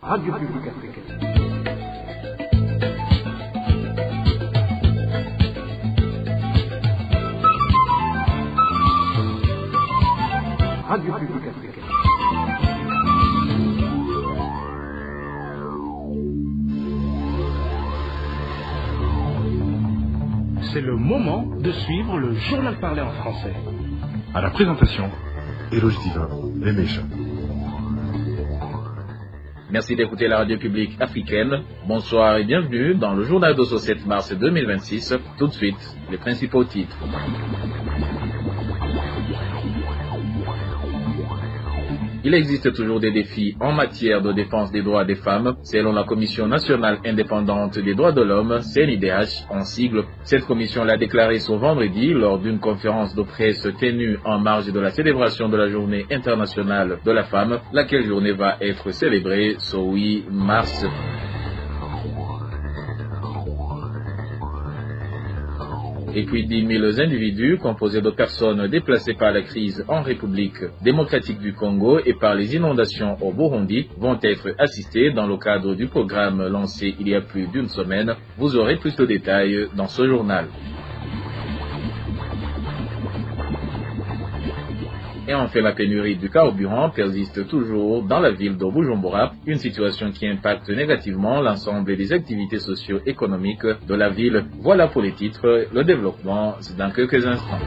Radio Publique Africaine. Radio Publique Africaine. C'est le moment de suivre le journal parlé en français. À la présentation, Éloge Divin, les méchants. Merci d'écouter la radio publique africaine. Bonsoir et bienvenue dans le journal de ce 7 mars 2026. Tout de suite, les principaux titres. Il existe toujours des défis en matière de défense des droits des femmes, selon la Commission nationale indépendante des droits de l'homme, CNIDH, en sigle. Cette commission l'a déclaré ce vendredi lors d'une conférence de presse tenue en marge de la célébration de la Journée internationale de la femme, laquelle journée va être célébrée ce 8 mars. Et puis 10 000 individus composés de personnes déplacées par la crise en République démocratique du Congo et par les inondations au Burundi vont être assistés dans le cadre du programme lancé il y a plus d'une semaine. Vous aurez plus de détails dans ce journal. Et enfin, la pénurie du carburant persiste toujours dans la ville de Bujumbura, une situation qui impacte négativement l'ensemble des activités socio-économiques de la ville. Voilà pour les titres, le développement, c'est dans quelques instants.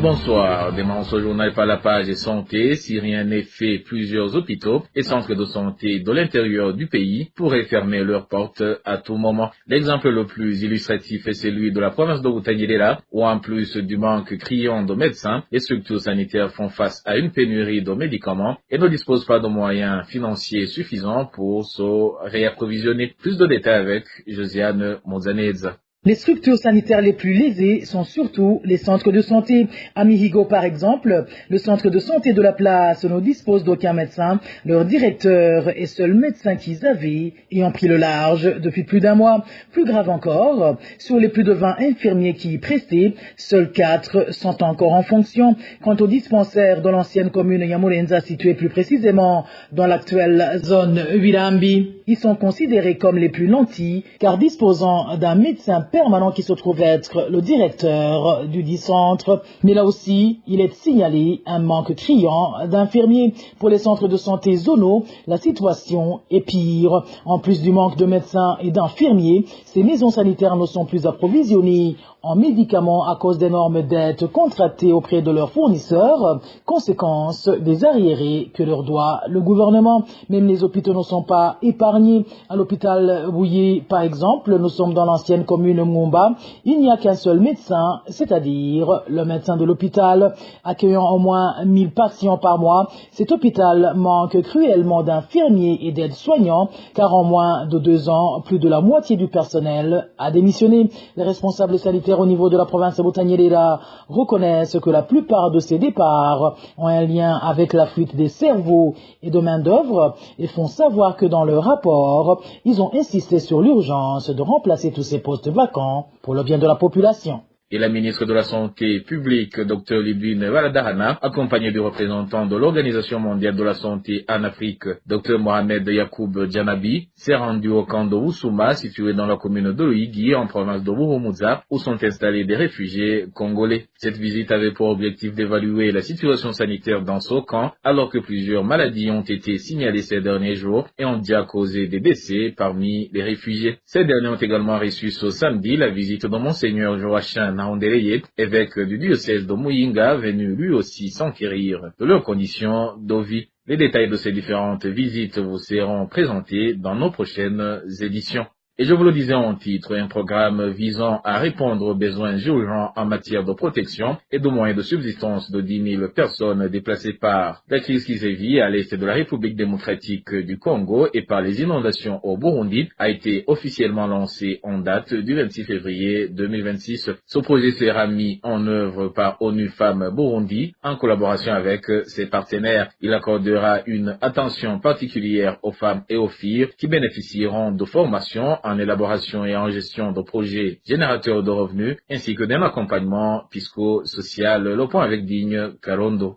Bonsoir, démarrons ce journal par la page santé. Si rien n'est fait, plusieurs hôpitaux et centres de santé de l'intérieur du pays pourraient fermer leurs portes à tout moment. L'exemple le plus illustratif est celui de la province de Butanyerera, où en plus du manque criant de médecins, les structures sanitaires font face à une pénurie de médicaments et ne disposent pas de moyens financiers suffisants pour se réapprovisionner. Plus de détails avec Josiane Mozaneza. Les structures sanitaires les plus lésées sont surtout les centres de santé. À Mihigo, par exemple, le centre de santé de la place ne dispose d'aucun médecin. Leur directeur est seul médecin qu'ils avaient et ont pris le large depuis plus d'un mois. Plus grave encore, sur les plus de 20 infirmiers qui y prestaient, seuls 4 sont encore en fonction. Quant aux dispensaires de l'ancienne commune Yamurenza, située plus précisément dans l'actuelle zone Wirambi, ils sont considérés comme les plus nantis, car disposant d'un médecin permanent qui se trouve être le directeur du dit centre. Mais là aussi, il est signalé un manque criant d'infirmiers. Pour les centres de santé zonaux, la situation est pire. En plus du manque de médecins et d'infirmiers, ces maisons sanitaires ne sont plus approvisionnées en médicaments à cause d'énormes dettes contractées auprès de leurs fournisseurs, conséquence des arriérés que leur doit le gouvernement. Même les hôpitaux ne sont pas épargnés. À l'hôpital Bouillé, par exemple, nous sommes dans l'ancienne commune Mumba, il n'y a qu'un seul médecin, c'est-à-dire le médecin de l'hôpital. Accueillant au moins 1000 patients par mois, cet hôpital manque cruellement d'infirmiers et d'aides-soignants, car en moins de 2 ans, plus de la moitié du personnel a démissionné. Les responsables sanitaires au niveau de la province de Butanyerera reconnaissent que la plupart de ces départs ont un lien avec la fuite des cerveaux et de main-d'œuvre et font savoir que dans leur rapport, ils ont insisté sur l'urgence de remplacer tous ces postes vacants pour le bien de la population. Et la ministre de la Santé publique, Dr Lidwine Waladahana, accompagnée du représentant de l'Organisation mondiale de la santé en Afrique, Dr Mohamed Yacoub Djanabi, s'est rendue au camp de Ousouma, situé dans la commune de Loïgui, en province de Buhumuza, où sont installés des réfugiés congolais. Cette visite avait pour objectif d'évaluer la situation sanitaire dans ce camp, alors que plusieurs maladies ont été signalées ces derniers jours et ont déjà causé des décès parmi les réfugiés. Ces derniers ont également reçu ce samedi la visite de Monseigneur Joachim Naondeleye, évêque du diocèse de Muyinga, venu lui aussi s'enquérir de leurs conditions de vie. Les détails de ces différentes visites vous seront présentés dans nos prochaines éditions. Et je vous le disais en titre, un programme visant à répondre aux besoins urgents en matière de protection et de moyens de subsistance de 10 000 personnes déplacées par la crise qui sévit à l'est de la République démocratique du Congo et par les inondations au Burundi a été officiellement lancé en date du 26 février 2026. Ce projet sera mis en œuvre par ONU Femmes Burundi en collaboration avec ses partenaires. Il accordera une attention particulière aux femmes et aux filles qui bénéficieront de formations en élaboration et en gestion de projets générateurs de revenus, ainsi que d'un accompagnement psychosocial. Le point avec Digne Karondo.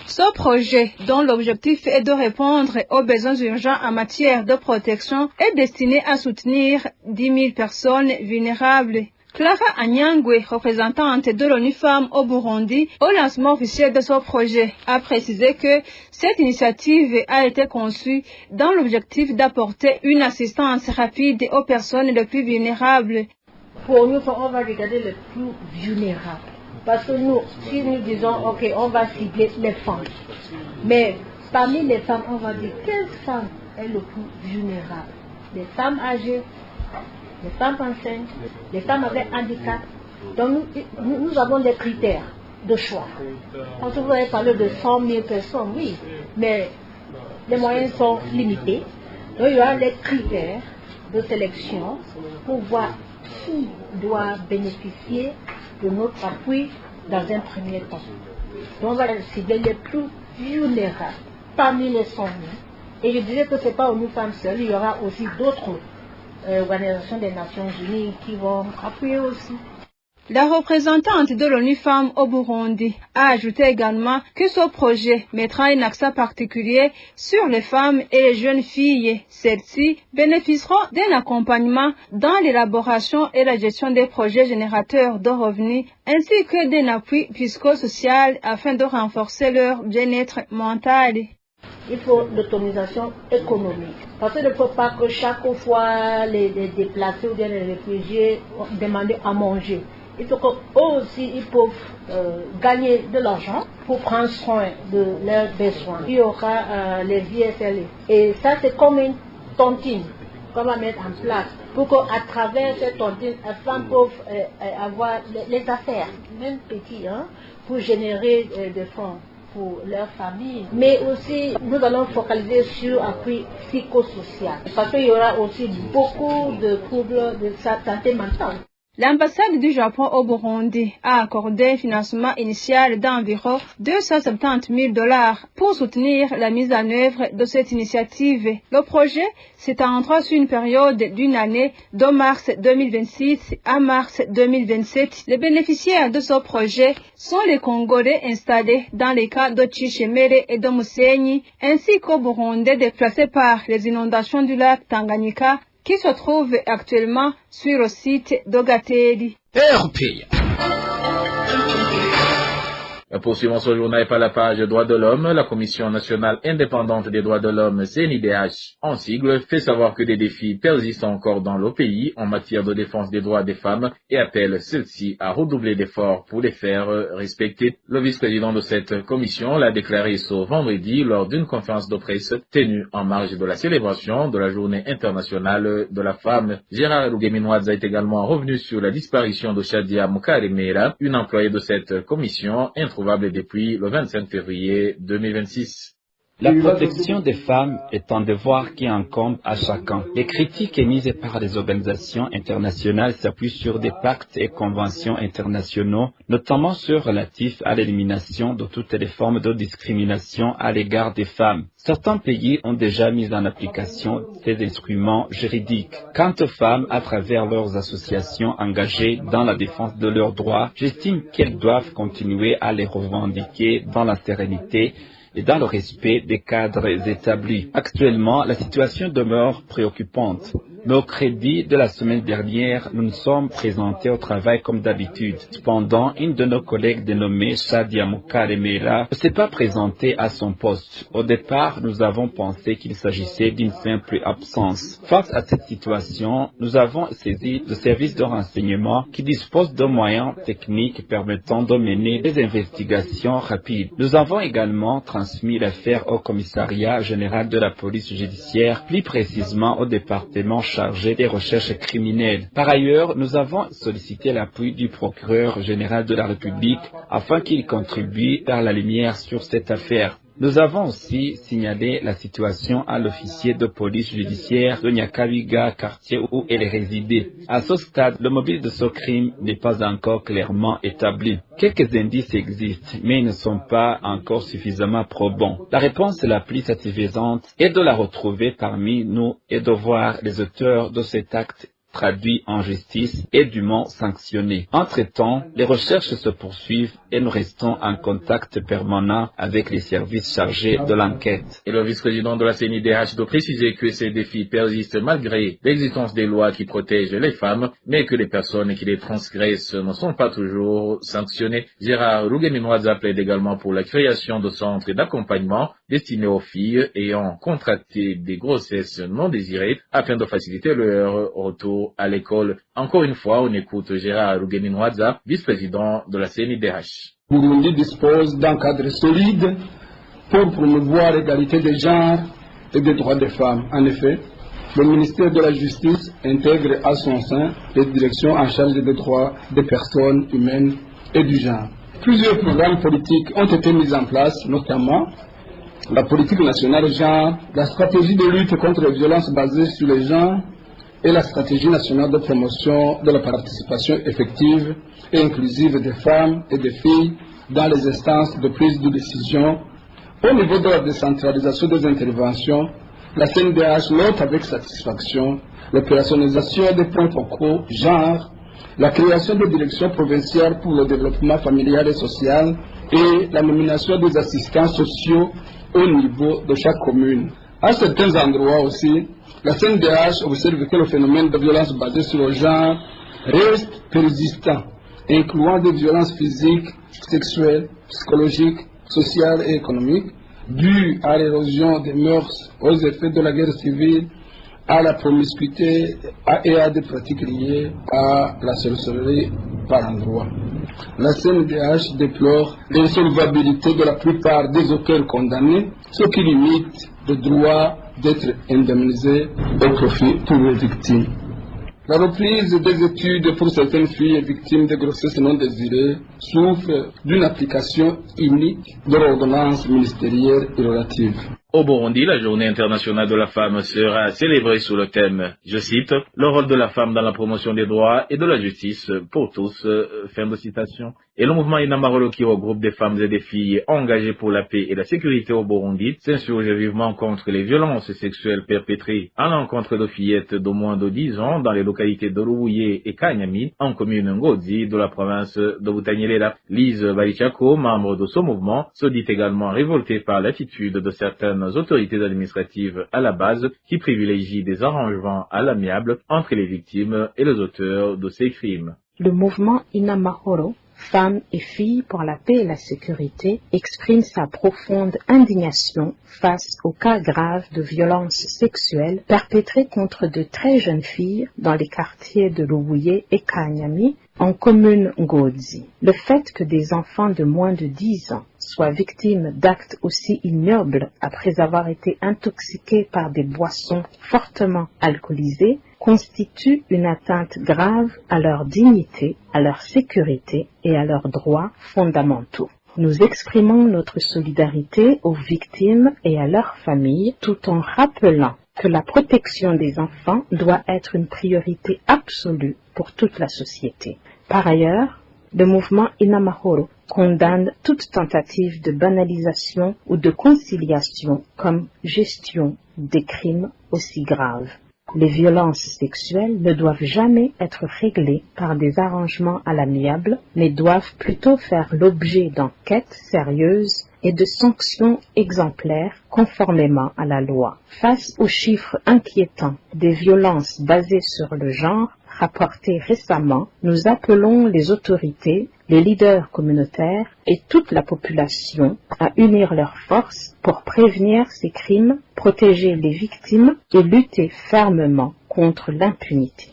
Ce projet, dont l'objectif est de répondre aux besoins urgents en matière de protection, est destiné à soutenir 10 000 personnes vulnérables. Clara Anyangwe, représentante de l'ONU Femmes au Burundi, au lancement officiel de ce projet, a précisé que cette initiative a été conçue dans l'objectif d'apporter une assistance rapide aux personnes les plus vulnérables. Pour nous, on va regarder les plus vulnérables. Parce que nous, si nous disons, ok, on va cibler les femmes, mais parmi les femmes, on va dire quelle femme est le plus vulnérable? Les femmes âgées, les femmes enceintes, les femmes avec handicap. Donc nous avons des critères de choix. Quand vous avez parlé de 100 000 personnes, oui, mais les moyens sont limités. Donc il y aura les critères de sélection pour voir qui doit bénéficier de notre appui dans un premier temps. Donc on va cibler les plus vulnérables parmi les 100 000. Et je disais que ce n'est pas aux femmes seules, il y aura aussi d'autres organisations des Nations Unies qui vont appuyer aussi. La représentante de l'ONU Femmes au Burundi a ajouté également que ce projet mettra un accent particulier sur les femmes et les jeunes filles. Celles-ci bénéficieront d'un accompagnement dans l'élaboration et la gestion des projets générateurs de revenus, ainsi que d'un appui psychosocial afin de renforcer leur bien-être mental. Il faut l'autonomisation économique. Parce qu'il ne faut pas que chaque fois les déplacés ou bien les réfugiés demandent à manger. Il faut qu'eux aussi ils peuvent gagner de l'argent pour prendre soin de leurs besoins. Il y aura les ISL. Et ça, c'est comme une tontine qu'on va mettre en place pour qu'à travers cette tontine, les femmes peuvent avoir les affaires, même petites, pour générer des fonds pour leur famille. Mais aussi, nous allons focaliser sur l'appui psychosocial. Parce qu'il y aura aussi beaucoup de troubles de santé mentale. L'ambassade du Japon au Burundi a accordé un financement initial d'environ 270 000 $ pour soutenir la mise en œuvre de cette initiative. Le projet s'étendra sur une période d'une année de mars 2026 à mars 2027. Les bénéficiaires de ce projet sont les Congolais installés dans les cas de Chichemere et de Musenyi, ainsi qu'aux Burundais déplacés par les inondations du lac Tanganyika, qui se trouve actuellement sur le site d'Ogateli. Poursuivons ce journal par la page Droits de l'homme. La Commission nationale indépendante des droits de l'homme, CNIDH, en sigle, fait savoir que des défis persistent encore dans le pays en matière de défense des droits des femmes et appelle celles-ci à redoubler d'efforts pour les faire respecter. Le vice-président de cette commission l'a déclaré ce vendredi lors d'une conférence de presse tenue en marge de la célébration de la Journée internationale de la femme. Gérard Rougeminoise est également revenu sur la disparition de Shadia Mukaremera, une employée de cette commission introuvable depuis le 25 février 2026. La protection des femmes est un devoir qui incombe à chacun. Les critiques émises par les organisations internationales s'appuient sur des pactes et conventions internationaux, notamment ceux relatifs à l'élimination de toutes les formes de discrimination à l'égard des femmes. Certains pays ont déjà mis en application ces instruments juridiques. Quant aux femmes, à travers leurs associations engagées dans la défense de leurs droits, j'estime qu'elles doivent continuer à les revendiquer dans la sérénité et dans le respect des cadres établis. Actuellement, la situation demeure préoccupante. Mais au crédit de la semaine dernière, nous nous sommes présentés au travail comme d'habitude. Cependant, une de nos collègues dénommée Shadia Mukaremera ne s'est pas présentée à son poste. Au départ, nous avons pensé qu'il s'agissait d'une simple absence. Face à cette situation, nous avons saisi le service de renseignement qui dispose de moyens techniques permettant de mener des investigations rapides. Nous avons également transmis l'affaire au commissariat général de la police judiciaire, plus précisément au département chargé des recherches criminelles. Par ailleurs, nous avons sollicité l'appui du procureur général de la République afin qu'il contribue par la lumière sur cette affaire. Nous avons aussi signalé la situation à l'officier de police judiciaire de Nyakabiga, quartier où elle résidait. À ce stade, le mobile de ce crime n'est pas encore clairement établi. Quelques indices existent, mais ils ne sont pas encore suffisamment probants. La réponse la plus satisfaisante est de la retrouver parmi nous et de voir les auteurs de cet acte traduits en justice et dûment sanctionnés. Entre-temps, les recherches se poursuivent et nous restons en contact permanent avec les services chargés de l'enquête. Et le vice-président de la CNIDH doit préciser que ces défis persistent malgré l'existence des lois qui protègent les femmes, mais que les personnes qui les transgressent ne sont pas toujours sanctionnées. Gérard Rougueninoisa plaide également pour la création de centres d'accompagnement destinés aux filles ayant contracté des grossesses non désirées afin de faciliter leur retour à l'école. Encore une fois, on écoute Gérard Rougueninoisa, vice-président de la CNIDH. Burundi dispose d'un cadre solide pour promouvoir l'égalité des genres et des droits des femmes. En effet, le ministère de la Justice intègre à son sein les directions en charge des droits des personnes humaines et du genre. Plusieurs programmes politiques ont été mis en place, notamment la politique nationale genre, la stratégie de lutte contre les violences basées sur les genres et la stratégie nationale de promotion de la participation effective et inclusive des femmes et des filles dans les instances de prise de décision. Au niveau de la décentralisation des interventions, la CNDH note avec satisfaction l'opérationnalisation des points focaux genre, la création de directions provinciales pour le développement familial et social et la nomination des assistants sociaux au niveau de chaque commune. À certains endroits aussi, la CNDH observe que le phénomène de violence basée sur le genre reste persistant, incluant des violences physiques, sexuelles, psychologiques, sociales et économiques, dues à l'érosion des mœurs, aux effets de la guerre civile, à la promiscuité et à des pratiques liées à la sorcellerie par endroits. La CNDH déplore l'insolvabilité de la plupart des auteurs condamnés, ce qui limite le droit d'être indemnisés au profit pour les victimes. La reprise des études pour certaines filles victimes de grossesses non désirées souffre d'une application unique de l'ordonnance ministérielle et relative. Au Burundi, la journée internationale de la femme sera célébrée sous le thème, je cite, « Le rôle de la femme dans la promotion des droits et de la justice pour tous », fin de citation. Et le mouvement Inamarolo qui regroupe des femmes et des filles engagées pour la paix et la sécurité au Burundi s'insurge vivement contre les violences sexuelles perpétrées à l'encontre de fillettes de moins de 10 ans dans les localités de Lououye et Kanyami, en commune Ngozi de la province de Butanyerera. Lise Balichako, membre de ce mouvement, se dit également révoltée par l'attitude de certaines autorités administratives à la base qui privilégient des arrangements à l'amiable entre les victimes et les auteurs de ces crimes. Le mouvement Inamahoro, Femmes et filles pour la paix et la sécurité, exprime sa profonde indignation face aux cas graves de violences sexuelles perpétrées contre de très jeunes filles dans les quartiers de Lououye et Kanyami, en commune Ngozi. Le fait que des enfants de moins de 10 ans soient victimes d'actes aussi ignobles après avoir été intoxiqués par des boissons fortement alcoolisées constitue une atteinte grave à leur dignité, à leur sécurité et à leurs droits fondamentaux. Nous exprimons notre solidarité aux victimes et à leurs familles tout en rappelant que la protection des enfants doit être une priorité absolue pour toute la société. Par ailleurs, le mouvement Inamahoro condamne toute tentative de banalisation ou de conciliation comme gestion des crimes aussi graves. Les violences sexuelles ne doivent jamais être réglées par des arrangements à l'amiable, mais doivent plutôt faire l'objet d'enquêtes sérieuses et de sanctions exemplaires conformément à la loi. Face aux chiffres inquiétants des violences basées sur le genre rapportés récemment, nous appelons les autorités, les leaders communautaires et toute la population à unir leurs forces pour prévenir ces crimes, protéger les victimes et lutter fermement contre l'impunité.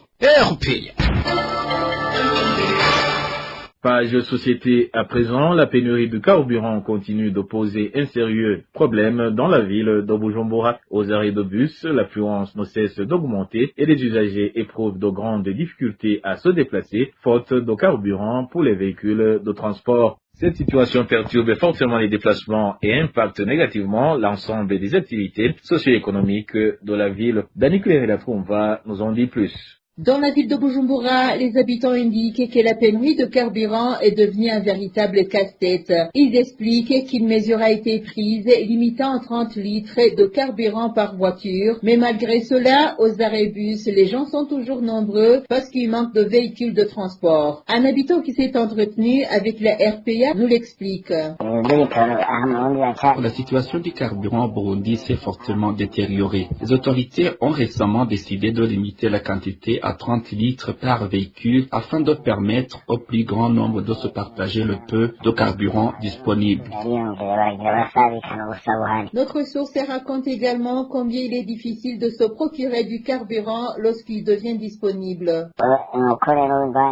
Page société à présent, la pénurie de carburant continue de poser un sérieux problème dans la ville de Bujumbura. Aux arrêts de bus, l'affluence ne cesse d'augmenter et les usagers éprouvent de grandes difficultés à se déplacer, faute de carburant pour les véhicules de transport. Cette situation perturbe fortement les déplacements et impacte négativement l'ensemble des activités socio-économiques de la ville. Dani Claire et la Tromva nous en dit plus. Dans la ville de Bujumbura, les habitants indiquent que la pénurie de carburant est devenue un véritable casse-tête. Ils expliquent qu'une mesure a été prise limitant à 30 litres de carburant par voiture. Mais malgré cela, aux arrêts bus, les gens sont toujours nombreux parce qu'il manque de véhicules de transport. Un habitant qui s'est entretenu avec la RPA nous l'explique. La situation du carburant au Burundi s'est fortement détériorée. Les autorités ont récemment décidé de limiter la quantité à 30 litres par véhicule afin de permettre au plus grand nombre de se partager le peu de carburant disponible. Notre source raconte également combien il est difficile de se procurer du carburant lorsqu'il devient disponible.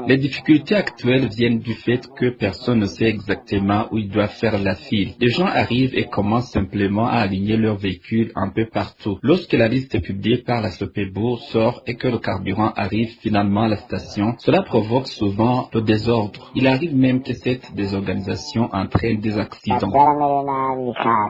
Les difficultés actuelles viennent du fait que personne ne sait exactement où ils doivent faire la file. Les gens arrivent et commencent simplement à aligner leurs véhicules un peu partout. Lorsque la liste publiée par la SOPEBO sort et que le carburant arrive finalement à la station, cela provoque souvent le désordre. Il arrive même que cette désorganisation entraîne des accidents.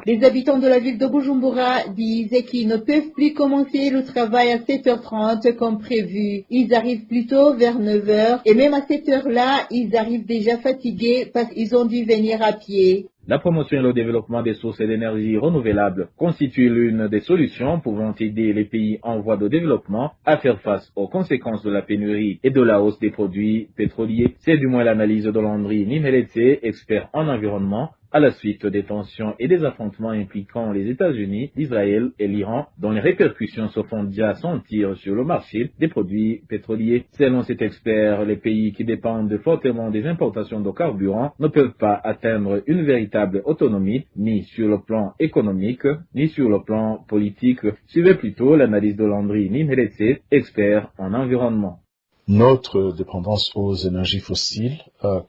Les habitants de la ville de Bujumbura disent qu'ils ne peuvent plus commencer le travail à 7h30 comme prévu. Ils arrivent plutôt vers 9h et même à cette heure-là, ils arrivent déjà fatigués parce qu'ils ont dû venir à pied. La promotion et le développement des sources d'énergie renouvelables constituent l'une des solutions pouvant aider les pays en voie de développement à faire face aux conséquences de la pénurie et de la hausse des produits pétroliers. C'est du moins l'analyse de Landry Nimeletse, expert en environnement, à la suite des tensions et des affrontements impliquant les États-Unis, Israël et l'Iran, dont les répercussions se font déjà sentir sur le marché des produits pétroliers. Selon cet expert, les pays qui dépendent fortement des importations de carburant ne peuvent pas atteindre une véritable autonomie, ni sur le plan économique, ni sur le plan politique. Suivez plutôt l'analyse de Landry Nimeletse, expert en environnement. Notre dépendance aux énergies fossiles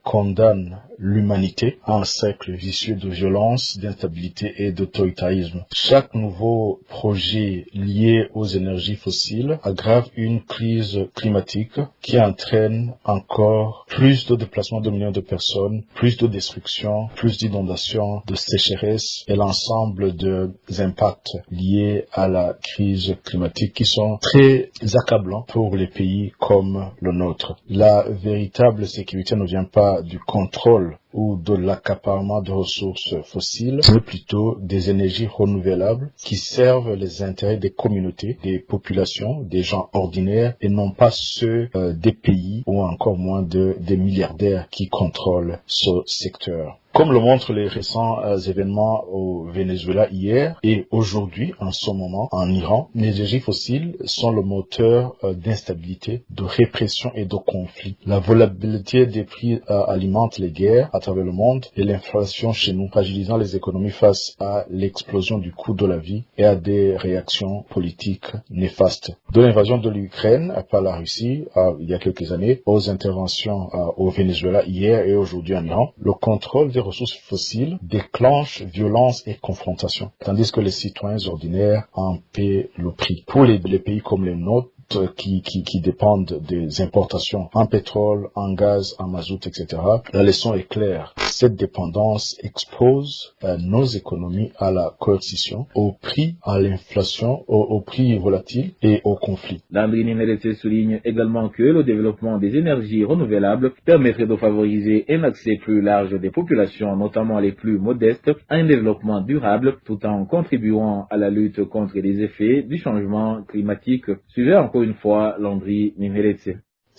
condamne l'humanité à un cercle vicieux de violence, d'instabilité et d'autoritarisme. Chaque nouveau projet lié aux énergies fossiles aggrave une crise climatique qui entraîne encore plus de déplacements de millions de personnes, plus de destruction, plus d'inondations, de sécheresse et l'ensemble des impacts liés à la crise climatique qui sont très accablants pour les pays comme le nôtre. La véritable sécurité ne vient pas du contrôle ou de l'accaparement de ressources fossiles, mais plutôt des énergies renouvelables qui servent les intérêts des communautés, des populations, des gens ordinaires et non pas ceux des pays ou encore moins des milliardaires qui contrôlent ce secteur. Comme le montrent les récents événements au Venezuela hier et aujourd'hui, en ce moment, en Iran, les énergies fossiles sont le moteur d'instabilité, de répression et de conflit. La volatilité des prix alimente les guerres à travers le monde et l'inflation chez nous, fragilisant les économies face à l'explosion du coût de la vie et à des réactions politiques néfastes. De l'invasion de l'Ukraine par la Russie il y a quelques années, aux interventions au Venezuela hier et aujourd'hui en Iran, le contrôle des ressources fossiles déclenche violence et confrontation, tandis que les citoyens ordinaires en paient le prix. Pour les pays comme les nôtres, qui dépendent des importations en pétrole, en gaz, en mazout, etc. La leçon est claire. Cette dépendance expose nos économies à la coercition, au prix, à l'inflation, au prix volatile et au conflit. Landry Nimeletse souligne également que le développement des énergies renouvelables permettrait de favoriser un accès plus large des populations, notamment les plus modestes, à un développement durable, tout en contribuant à la lutte contre les effets du changement climatique. Suivez encore une fois Landry Nimeletse.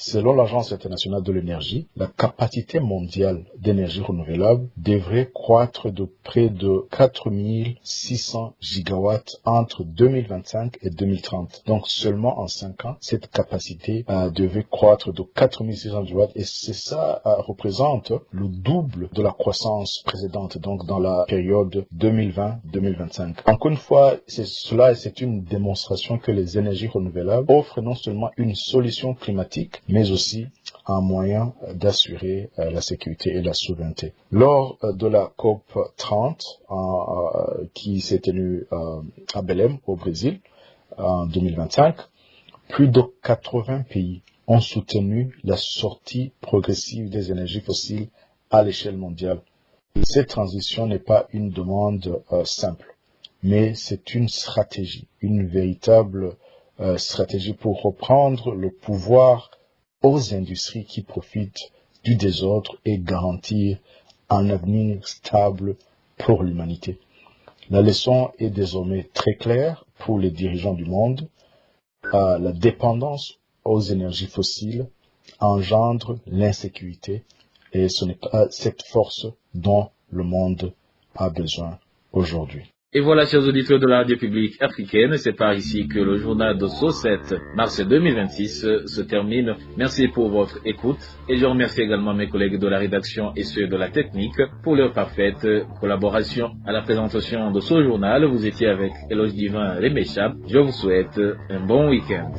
Selon l'Agence internationale de l'énergie, la capacité mondiale d'énergie renouvelable devrait croître de près de 4600 gigawatts entre 2025 et 2030. Donc seulement en 5 ans, cette capacité devait croître de 4600 gigawatts et ça représente le double de la croissance précédente, donc dans la période 2020-2025. Encore une fois, c'est une démonstration que les énergies renouvelables offrent non seulement une solution climatique, mais aussi un moyen d'assurer la sécurité et la souveraineté. Lors de la COP 30 qui s'est tenue à Belém, au Brésil, en 2025, plus de 80 pays ont soutenu la sortie progressive des énergies fossiles à l'échelle mondiale. Cette transition n'est pas une demande simple, mais c'est une stratégie, une véritable stratégie pour reprendre le pouvoir aux industries qui profitent du désordre et garantir un avenir stable pour l'humanité. La leçon est désormais très claire pour les dirigeants du monde. La dépendance aux énergies fossiles engendre l'insécurité et ce n'est pas cette force dont le monde a besoin aujourd'hui. Et voilà, chers auditeurs de la radio publique africaine, c'est par ici que le journal de ce 7 mars 2026 se termine. Merci pour votre écoute et je remercie également mes collègues de la rédaction et ceux de la technique pour leur parfaite collaboration. À la présentation de ce journal, vous étiez avec Eloge Divin Remesha. Je vous souhaite un bon week-end.